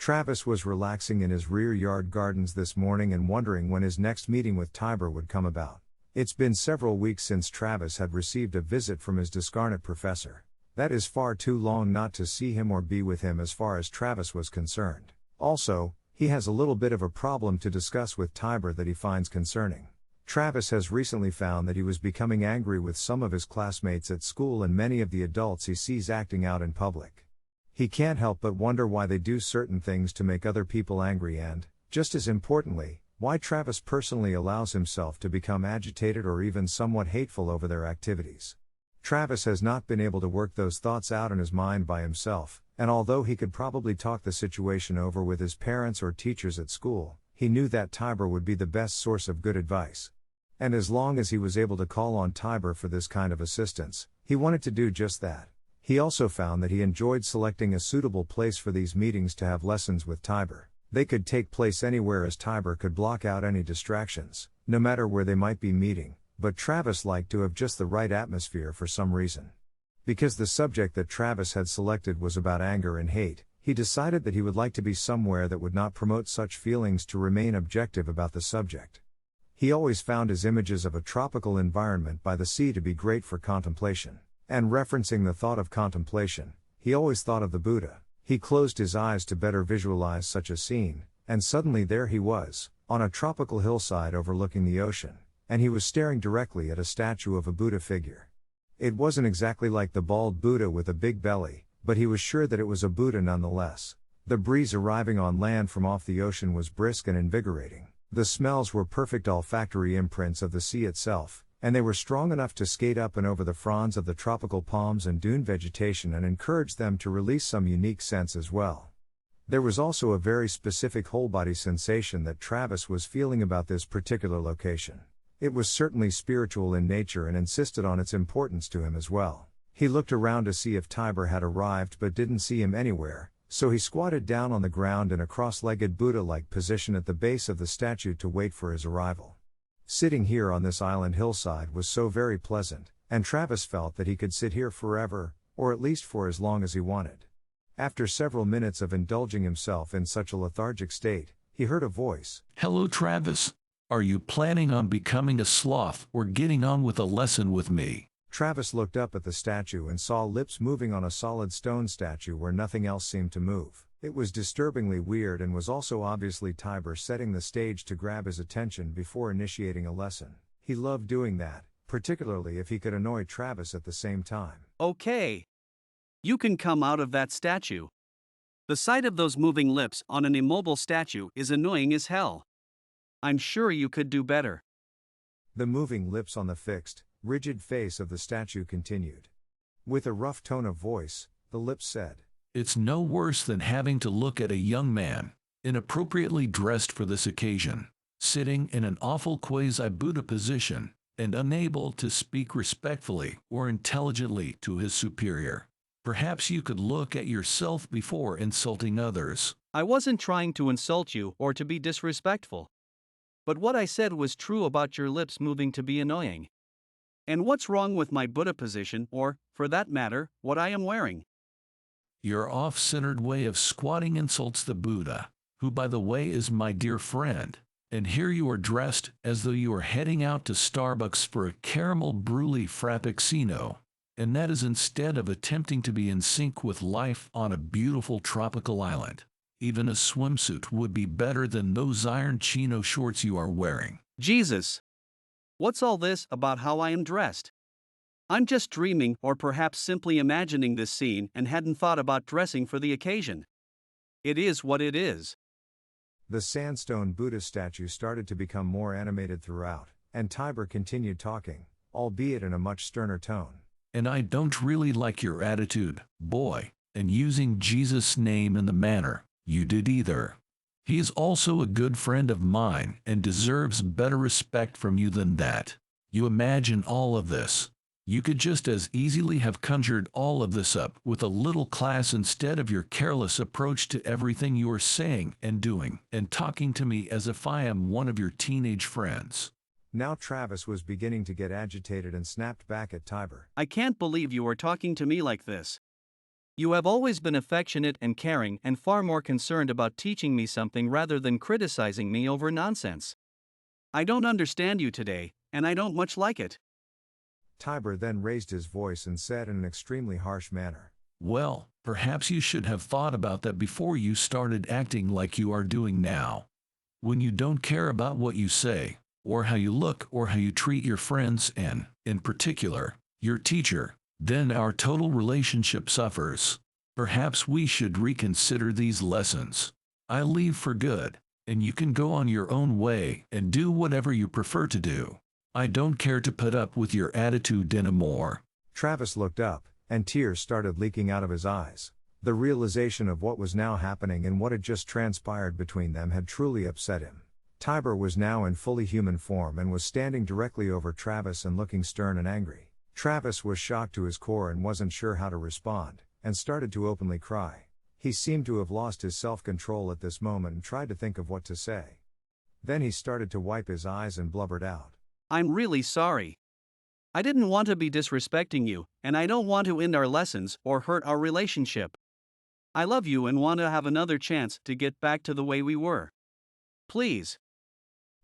Travis was relaxing in his rear yard gardens this morning and wondering when his next meeting with Tiber would come about. It's been several weeks since Travis had received a visit from his discarnate professor. That is far too long not to see him or be with him as far as Travis was concerned. Also, he has a little bit of a problem to discuss with Tiber that he finds concerning. Travis has recently found that he was becoming angry with some of his classmates at school and many of the adults he sees acting out in public. He can't help but wonder why they do certain things to make other people angry and, just as importantly, why Travis personally allows himself to become agitated or even somewhat hateful over their activities. Travis has not been able to work those thoughts out in his mind by himself, and although he could probably talk the situation over with his parents or teachers at school, he knew that Tiber would be the best source of good advice. And as long as he was able to call on Tiber for this kind of assistance, he wanted to do just that. He also found that he enjoyed selecting a suitable place for these meetings to have lessons with Tiber. They could take place anywhere as Tiber could block out any distractions, no matter where they might be meeting, but Travis liked to have just the right atmosphere for some reason. Because the subject that Travis had selected was about anger and hate, he decided that he would like to be somewhere that would not promote such feelings to remain objective about the subject. He always found his images of a tropical environment by the sea to be great for contemplation. And referencing the thought of contemplation, he always thought of the Buddha. He closed his eyes to better visualize such a scene, and suddenly there he was, on a tropical hillside overlooking the ocean, and he was staring directly at a statue of a Buddha figure. It wasn't exactly like the bald Buddha with a big belly, but he was sure that it was a Buddha nonetheless. The breeze arriving on land from off the ocean was brisk and invigorating. The smells were perfect olfactory imprints of the sea itself, and they were strong enough to skate up and over the fronds of the tropical palms and dune vegetation and encourage them to release some unique scents as well. There was also a very specific whole-body sensation that Travis was feeling about this particular location. It was certainly spiritual in nature and insisted on its importance to him as well. He looked around to see if Tiber had arrived but didn't see him anywhere, so he squatted down on the ground in a cross-legged Buddha-like position at the base of the statue to wait for his arrival. Sitting here on this island hillside was so very pleasant, and Travis felt that he could sit here forever, or at least for as long as he wanted. After several minutes of indulging himself in such a lethargic state, he heard a voice. "Hello, Travis. Are you planning on becoming a sloth or getting on with a lesson with me?" Travis looked up at the statue and saw lips moving on a solid stone statue where nothing else seemed to move. It was disturbingly weird and was also obviously Tiber setting the stage to grab his attention before initiating a lesson. He loved doing that, particularly if he could annoy Travis at the same time. Okay. You can come out of that statue. The sight of those moving lips on an immobile statue is annoying as hell. I'm sure you could do better. The moving lips on the fixed, rigid face of the statue continued. With a rough tone of voice, the lips said, "It's no worse than having to look at a young man, inappropriately dressed for this occasion, sitting in an awful quasi-Buddha position, and unable to speak respectfully or intelligently to his superior. Perhaps you could look at yourself before insulting others." I wasn't trying to insult you or to be disrespectful. But what I said was true about your lips moving to be annoying. And what's wrong with my Buddha position or, for that matter, what I am wearing? Your off-centered way of squatting insults the Buddha, who by the way is my dear friend, and here you are dressed as though you are heading out to Starbucks for a caramel brulee frappuccino, and that is instead of attempting to be in sync with life on a beautiful tropical island. Even a swimsuit would be better than those iron chino shorts you are wearing. Jesus! What's all this about how I am dressed? I'm just dreaming or perhaps simply imagining this scene and hadn't thought about dressing for the occasion. It is what it is. The sandstone Buddha statue started to become more animated throughout, and Tiber continued talking, albeit in a much sterner tone. "And I don't really like your attitude, boy, and using Jesus' name in the manner you did either. He is also a good friend of mine and deserves better respect from you than that. You imagine all of this. You could just as easily have conjured all of this up with a little class instead of your careless approach to everything you are saying and doing, and talking to me as if I am one of your teenage friends." Now Travis was beginning to get agitated and snapped back at Tiber. I can't believe you are talking to me like this. You have always been affectionate and caring and far more concerned about teaching me something rather than criticizing me over nonsense. I don't understand you today, and I don't much like it. Tiber then raised his voice and said in an extremely harsh manner, Well, perhaps you should have thought about that before you started acting like you are doing now. When you don't care about what you say, or how you look, or how you treat your friends and, in particular, your teacher, then our total relationship suffers. Perhaps we should reconsider these lessons. I leave for good, and you can go on your own way and do whatever you prefer to do. I don't care to put up with your attitude anymore. Travis looked up, and tears started leaking out of his eyes. The realization of what was now happening and what had just transpired between them had truly upset him. Tiber was now in fully human form and was standing directly over Travis and looking stern and angry. Travis was shocked to his core and wasn't sure how to respond, and started to openly cry. He seemed to have lost his self-control at this moment and tried to think of what to say. Then he started to wipe his eyes and blubbered out, I'm really sorry. I didn't want to be disrespecting you, and I don't want to end our lessons or hurt our relationship. I love you and want to have another chance to get back to the way we were. Please.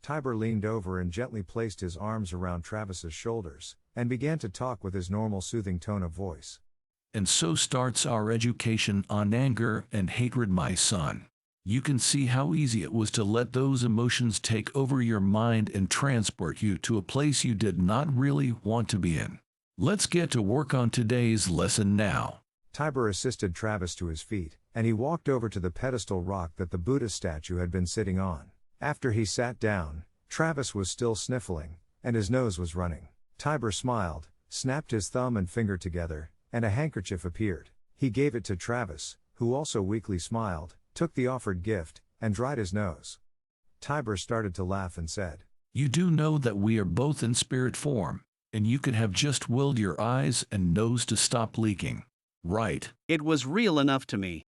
Tiber leaned over and gently placed his arms around Travis's shoulders, and began to talk with his normal soothing tone of voice. And so starts our education on anger and hatred, my son. You can see how easy it was to let those emotions take over your mind and transport you to a place you did not really want to be in. Let's get to work on today's lesson now. Tiber assisted Travis to his feet, and he walked over to the pedestal rock that the Buddha statue had been sitting on. After he sat down, Travis was still sniffling, and his nose was running. Tiber smiled, snapped his thumb and finger together, and a handkerchief appeared. He gave it to Travis, who also weakly smiled, took the offered gift, and dried his nose. Tiber started to laugh and said, You do know that we are both in spirit form, and you could have just willed your eyes and nose to stop leaking. Right. It was real enough to me.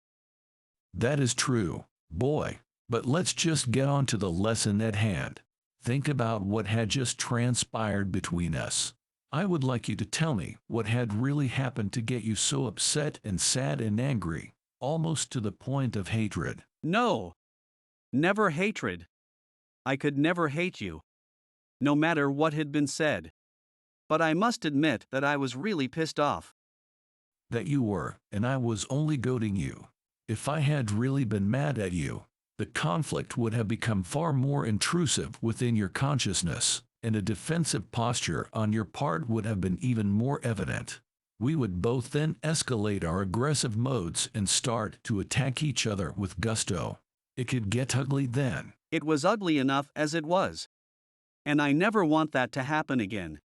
That is true, boy. But let's just get on to the lesson at hand. Think about what had just transpired between us. I would like you to tell me what had really happened to get you so upset and sad and angry, almost to the point of hatred. No. Never hatred. I could never hate you, no matter what had been said. But I must admit that I was really pissed off. That you were, and I was only goading you. If I had really been mad at you, the conflict would have become far more intrusive within your consciousness, and a defensive posture on your part would have been even more evident. We would both then escalate our aggressive modes and start to attack each other with gusto. It could get ugly then. It was ugly enough as it was. And I never want that to happen again.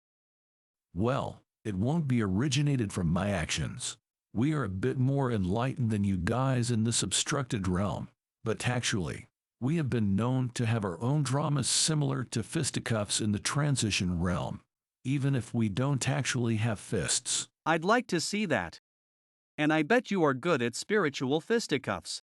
Well, it won't be originated from my actions. We are a bit more enlightened than you guys in this obstructed realm. But actually, we have been known to have our own dramas similar to fisticuffs in the transition realm, even if we don't actually have fists. I'd like to see that. And I bet you are good at spiritual fisticuffs.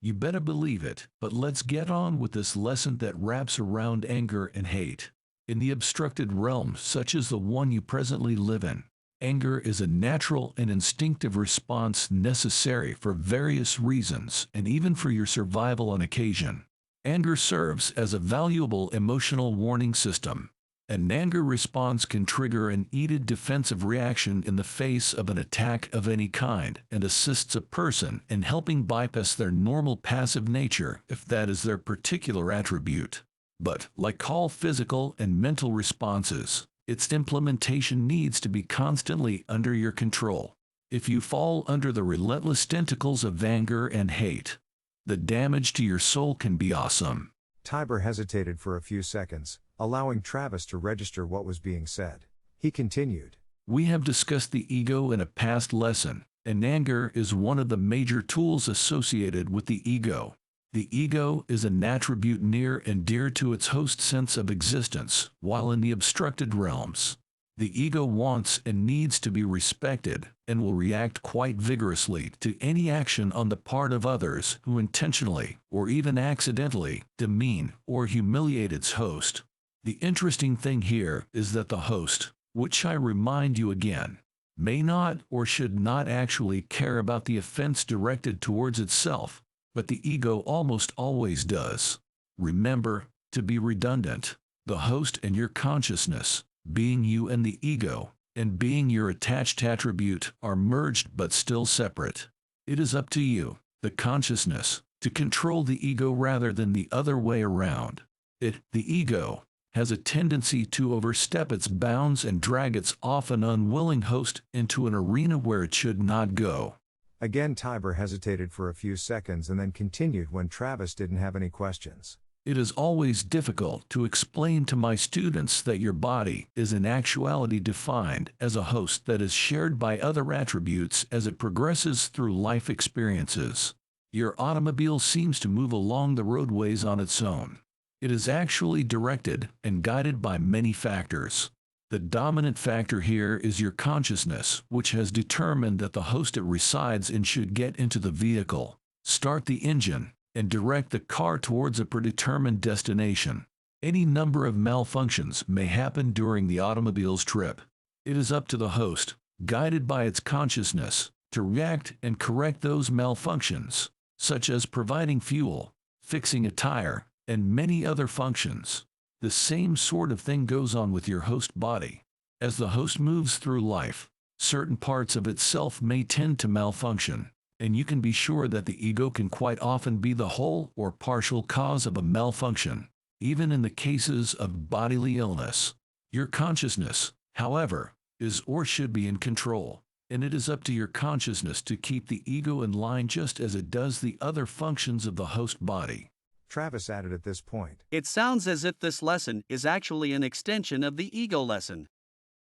You better believe it, but let's get on with this lesson that wraps around anger and hate. In the obstructed realm such as the one you presently live in, anger is a natural and instinctive response necessary for various reasons and even for your survival on occasion. Anger serves as a valuable emotional warning system. An anger response can trigger an heated defensive reaction in the face of an attack of any kind and assists a person in helping bypass their normal passive nature if that is their particular attribute. But, like all physical and mental responses, its implementation needs to be constantly under your control. If you fall under the relentless tentacles of anger and hate, the damage to your soul can be awesome. Tiber hesitated for a few seconds, allowing Travis to register what was being said. He continued. We have discussed the ego in a past lesson, and anger is one of the major tools associated with the ego. The ego is an attribute near and dear to its host's sense of existence, while in the obstructed realms, the ego wants and needs to be respected and will react quite vigorously to any action on the part of others who intentionally or even accidentally demean or humiliate its host. The interesting thing here is that the host, which I remind you again, may not or should not actually care about the offense directed towards itself, but the ego almost always does. Remember, to be redundant, the host and your consciousness, being you and the ego, and being your attached attribute, are merged but still separate. It is up to you, the consciousness, to control the ego rather than the other way around. The ego, has a tendency to overstep its bounds and drag its often unwilling host into an arena where it should not go. Again, Tiber hesitated for a few seconds and then continued when Travis didn't have any questions. It is always difficult to explain to my students that your body is in actuality defined as a host that is shared by other attributes as it progresses through life experiences. Your automobile seems to move along the roadways on its own. It is actually directed and guided by many factors. The dominant factor here is your consciousness, which has determined that the host it resides in should get into the vehicle, start the engine, and direct the car towards a predetermined destination. Any number of malfunctions may happen during the automobile's trip. It is up to the host, guided by its consciousness, to react and correct those malfunctions, such as providing fuel, fixing a tire, and many other functions. The same sort of thing goes on with your host body. As the host moves through life, certain parts of itself may tend to malfunction, and you can be sure that the ego can quite often be the whole or partial cause of a malfunction, even in the cases of bodily illness. Your consciousness, however, is or should be in control, and it is up to your consciousness to keep the ego in line just as it does the other functions of the host body. Travis added at this point. It sounds as if this lesson is actually an extension of the ego lesson.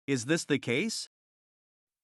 Is this the case?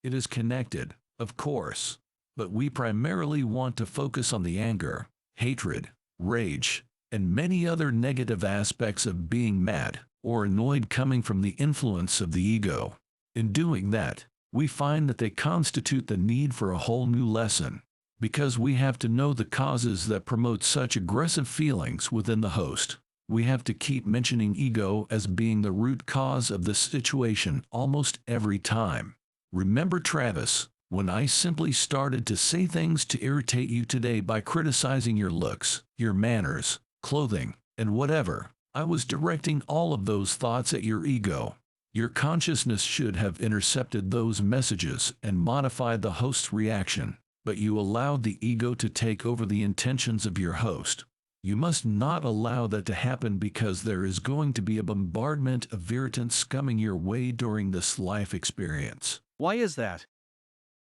It is connected, of course, but we primarily want to focus on the anger, hatred, rage, and many other negative aspects of being mad or annoyed coming from the influence of the ego. In doing that, we find that they constitute the need for a whole new lesson, because we have to know the causes that promote such aggressive feelings within the host. We have to keep mentioning ego as being the root cause of the situation almost every time. Remember, Travis, when I simply started to say things to irritate you today by criticizing your looks, your manners, clothing, and whatever, I was directing all of those thoughts at your ego. Your consciousness should have intercepted those messages and modified the host's reaction, but you allowed the ego to take over the intentions of your host. You must not allow that to happen, because there is going to be a bombardment of irritants coming your way during this life experience. Why is that?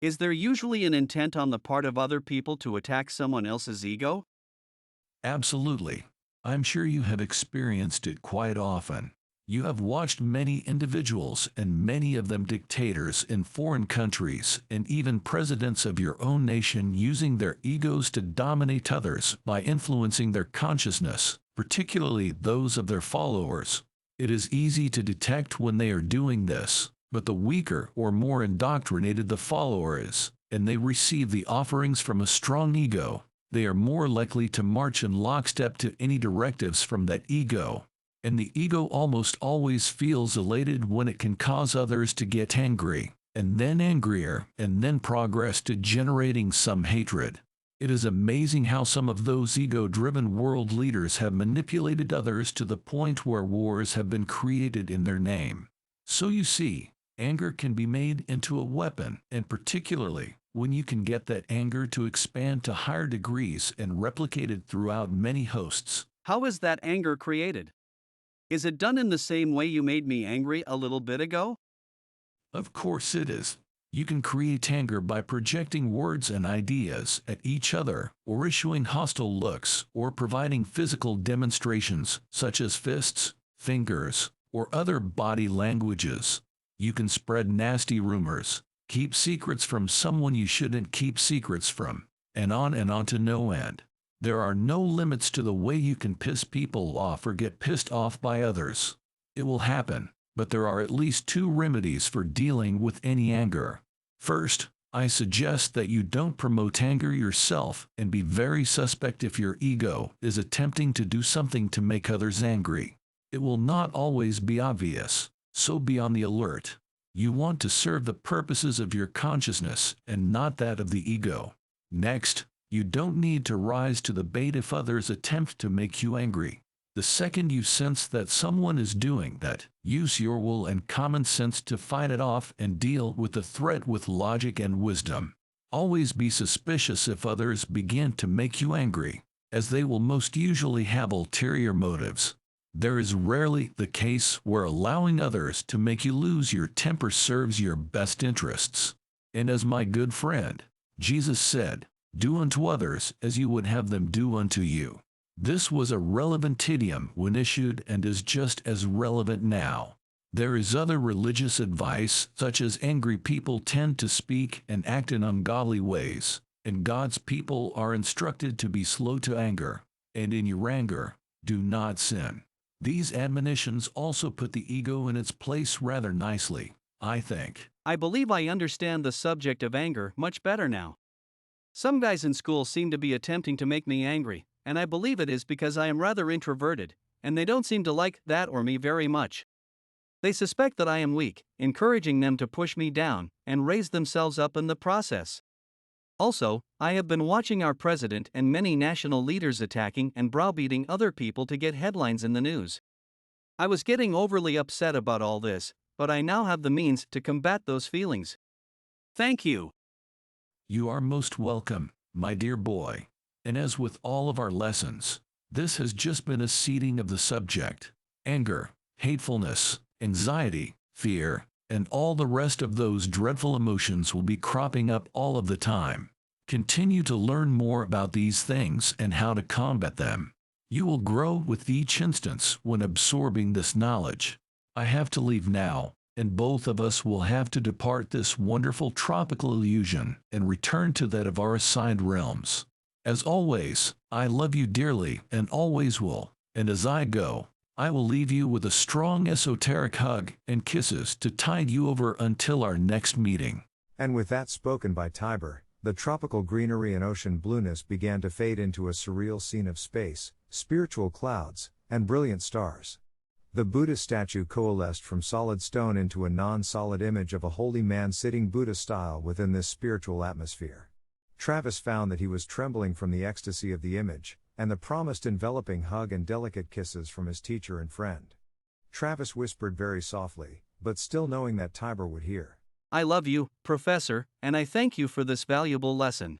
Is there usually an intent on the part of other people to attack someone else's ego? Absolutely. I'm sure you have experienced it quite often. You have watched many individuals, and many of them dictators in foreign countries, and even presidents of your own nation, using their egos to dominate others by influencing their consciousness, particularly those of their followers. It is easy to detect when they are doing this, but the weaker or more indoctrinated the follower is, and they receive the offerings from a strong ego, they are more likely to march in lockstep to any directives from that ego. And the ego almost always feels elated when it can cause others to get angry, and then angrier, and then progress to generating some hatred. It is amazing how some of those ego-driven world leaders have manipulated others to the point where wars have been created in their name. So you see, anger can be made into a weapon, and particularly when you can get that anger to expand to higher degrees and replicated throughout many hosts. How is that anger created? Is it done in the same way you made me angry a little bit ago? Of course it is. You can create anger by projecting words and ideas at each other, or issuing hostile looks, or providing physical demonstrations, such as fists, fingers, or other body languages. You can spread nasty rumors, keep secrets from someone you shouldn't keep secrets from, and on to no end. There are no limits to the way you can piss people off or get pissed off by others. It will happen, but there are at least 2 remedies for dealing with any anger. First, I suggest that you don't promote anger yourself, and be very suspect if your ego is attempting to do something to make others angry. It will not always be obvious, so be on the alert. You want to serve the purposes of your consciousness and not that of the ego. Next, you don't need to rise to the bait if others attempt to make you angry. The second you sense that someone is doing that, use your will and common sense to fight it off and deal with the threat with logic and wisdom. Always be suspicious if others begin to make you angry, as they will most usually have ulterior motives. There is rarely the case where allowing others to make you lose your temper serves your best interests. And as my good friend Jesus said, "Do unto others as you would have them do unto you." This was a relevant idiom when issued and is just as relevant now. There is other religious advice, such as angry people tend to speak and act in ungodly ways, and God's people are instructed to be slow to anger, and in your anger, do not sin. These admonitions also put the ego in its place rather nicely, I think. I believe I understand the subject of anger much better now. Some guys in school seem to be attempting to make me angry, and I believe it is because I am rather introverted, and they don't seem to like that or me very much. They suspect that I am weak, encouraging them to push me down and raise themselves up in the process. Also, I have been watching our president and many national leaders attacking and browbeating other people to get headlines in the news. I was getting overly upset about all this, but I now have the means to combat those feelings. Thank you. You are most welcome, my dear boy. And as with all of our lessons, this has just been a seeding of the subject. Anger, hatefulness, anxiety, fear, and all the rest of those dreadful emotions will be cropping up all of the time. Continue to learn more about these things and how to combat them. You will grow with each instance when absorbing this knowledge. I have to leave now, and both of us will have to depart this wonderful tropical illusion and return to that of our assigned realms. As always, I love you dearly and always will, and as I go, I will leave you with a strong esoteric hug and kisses to tide you over until our next meeting. And with that spoken by Tiber, the tropical greenery and ocean blueness began to fade into a surreal scene of space, spiritual clouds, and brilliant stars. The Buddha statue coalesced from solid stone into a non-solid image of a holy man sitting Buddha style within this spiritual atmosphere. Travis found that he was trembling from the ecstasy of the image, and the promised enveloping hug and delicate kisses from his teacher and friend. Travis whispered very softly, but still knowing that Tiber would hear. I love you, Professor, and I thank you for this valuable lesson.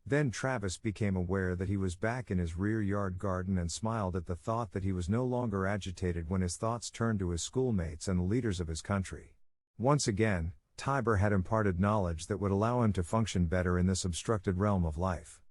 Then Travis became aware that he was back in his rear yard garden and smiled at the thought that he was no longer agitated when his thoughts turned to his schoolmates and the leaders of his country. Once again, Tiber had imparted knowledge that would allow him to function better in this obstructed realm of life.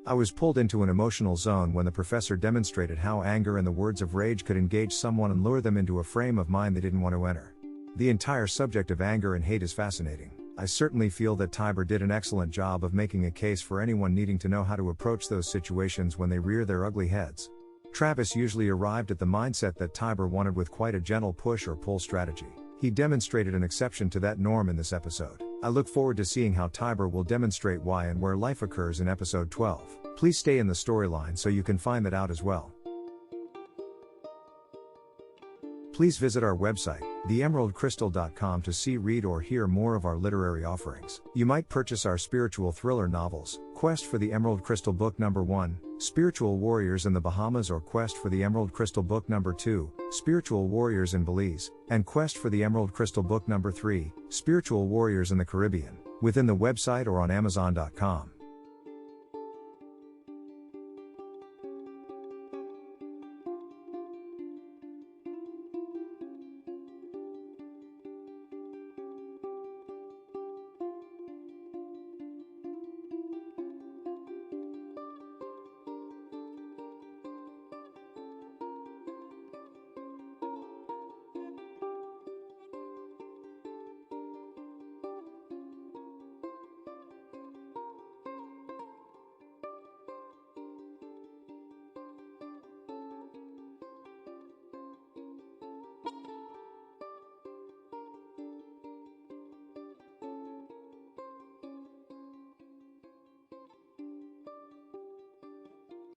I was pulled into an emotional zone when the professor demonstrated how anger and the words of rage could engage someone and lure them into a frame of mind they didn't want to enter. The entire subject of anger and hate is fascinating. I certainly feel that Tiber did an excellent job of making a case for anyone needing to know how to approach those situations when they rear their ugly heads. Travis usually arrived at the mindset that Tiber wanted with quite a gentle push or pull strategy. He demonstrated an exception to that norm in this episode. I look forward to seeing how Tiber will demonstrate why and where life occurs in episode 12. Please stay in the storyline so you can find that out as well. Please visit our website, theemeraldcrystal.com, to see, read, or hear more of our literary offerings. You might purchase our spiritual thriller novels, Quest for the Emerald Crystal Book No. 1, Spiritual Warriors in the Bahamas, or Quest for the Emerald Crystal Book No. 2, Spiritual Warriors in Belize, and Quest for the Emerald Crystal Book No. 3, Spiritual Warriors in the Caribbean, within the website or on Amazon.com.